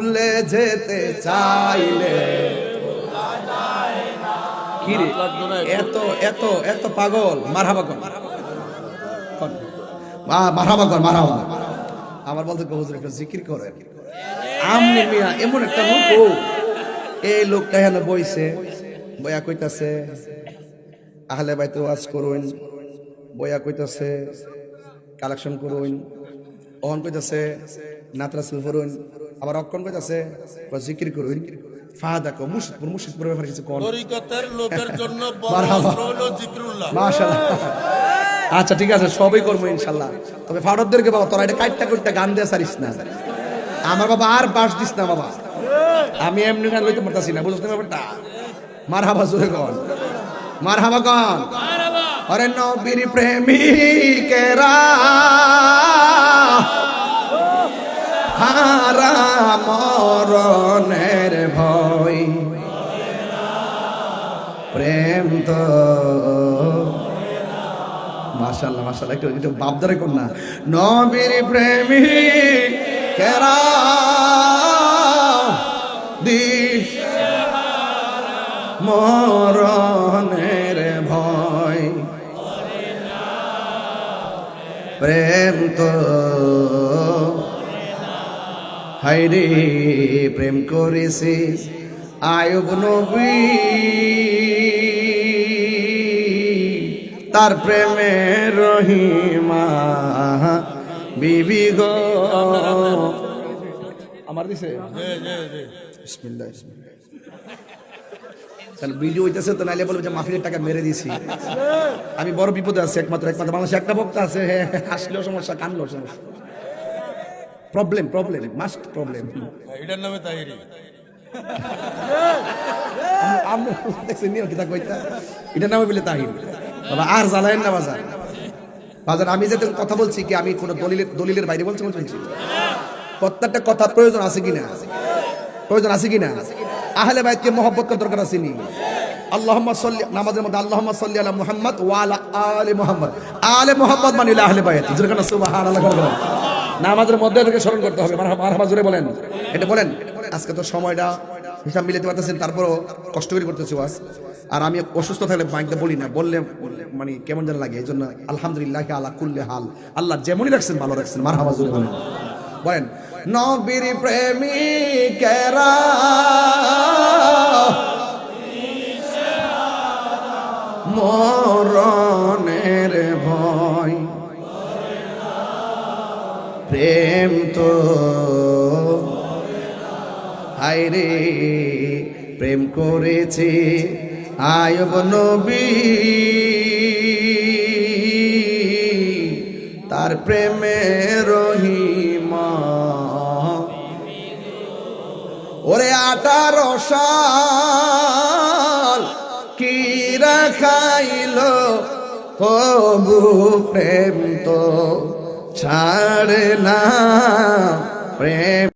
ভুলে যেতে চাইলে কি রে এত এত এত পাগল মারহাবা কর মারহাবা কর মারহাবা। আমার বলতে হুজুর একটা জিকির করে আমনে মিয়া এমন একটা লোক এই লোকটা এখানে বইছে বইয়া কইতাছে আহলে বাইতে ওয়াজ করুন বইয়া কইতাছে কালেকশন করুন অহন কইতাছে নাতরাসুল করুন আবার অক্ষণ কইতাছে জিকির করুন ফাহাদাকো মুর্শিদপুর ব্যাপারে কিছু কোন তরিকতের লোকের জন্য বড় হলো জিকরুল্লাহ মাশাআল্লাহ। আচ্ছা ঠিক আছে সবই করবো ইনশাআল্লাহ। তবে ফাড়দদেরকে বাবা তোরা এটা কাটটা কাটটা গান দিয়ে সারিস না আমার বাবা আর বাস দিস না বাবা আমি এমনি গান লইতে পারতাছি না বুঝতে ব্যাপারটা। মারহাবা জোরে কন মারহাবা কন আরে নবীর প্রেমিকেরা হারা মরণের ভয় প্রেম তো মাশাআল্লাহ মাশাআল্লাহ একটু একটু বাপদারে কর না নবীর প্রেমিকেরা মরণের ভয় প্রেম তো হায়রে প্রেম করেছে আয়ুব নবী তার প্রেমে রহিমা বিবি গো আমার দিছে বিসমিল্লাহ তাহলে ভিডিও হইতেছে তো নাইলে বলবে যে মাহফিলের টাকা মেরে দিছি আমি বড় বিপদে আছি একমাত্র বাংলাদেশে একটা বক্তা আছে হাসলেও সমস্যা কানলেও সমস্যা প্রবলেম মাস্ট প্রবলেম এটার নামে তাহিরি আমি দেখছি নিও কিতা কইতা এটা নামে বলে তাহির বাবা আর জ্বালায়েন না বাজার বাজার আমি যে কথা বলছি কি আমি কোনো দলিলের বাইরে বলছি প্রত্যেকটা কথা প্রয়োজন আছে কিনা আহলে বাইতকে মহব্বত করার দরকার আছে নি আল্লাহুম্মা সাল্লি নামাজের মধ্যে আল্লাহুম্মা সাল্লি আলা মুহাম্মদ ওয়া আলা আলি মুহাম্মদ আলে মুহাম্মদ মানে আহলে বাইত যেখানে সুবহানাল্লাহ বলেন নামাজের মধ্যে এটাকে স্মরণ করতে হবে মারহাবা জোরে বলেন এটা বলেন আজকে তো সময়টা হিসাব মিলাতে পারতেছেন তারপরও কষ্ট করে করতেছি ওয়াজ আর আমি অসুস্থ থাকলে মাইকটা বলি না বললে মানে কেমন যেন লাগে এই জন্য আলহামদুলিল্লাহ আলা কুল্লি হাল আল্লাহ যেমনই রাখছেন ভালো রাখছেন মারহাবা জোরে বলেন নবীর প্রেমিকেরা মরণের ভয় প্রেম তো হায়রে প্রেম করেছে আয়ুব নবী তার প্রেমে রহিমা ওরে 18 সাল কি রাখাইল তবু প্রেম তো ছাড়ে না প্রেম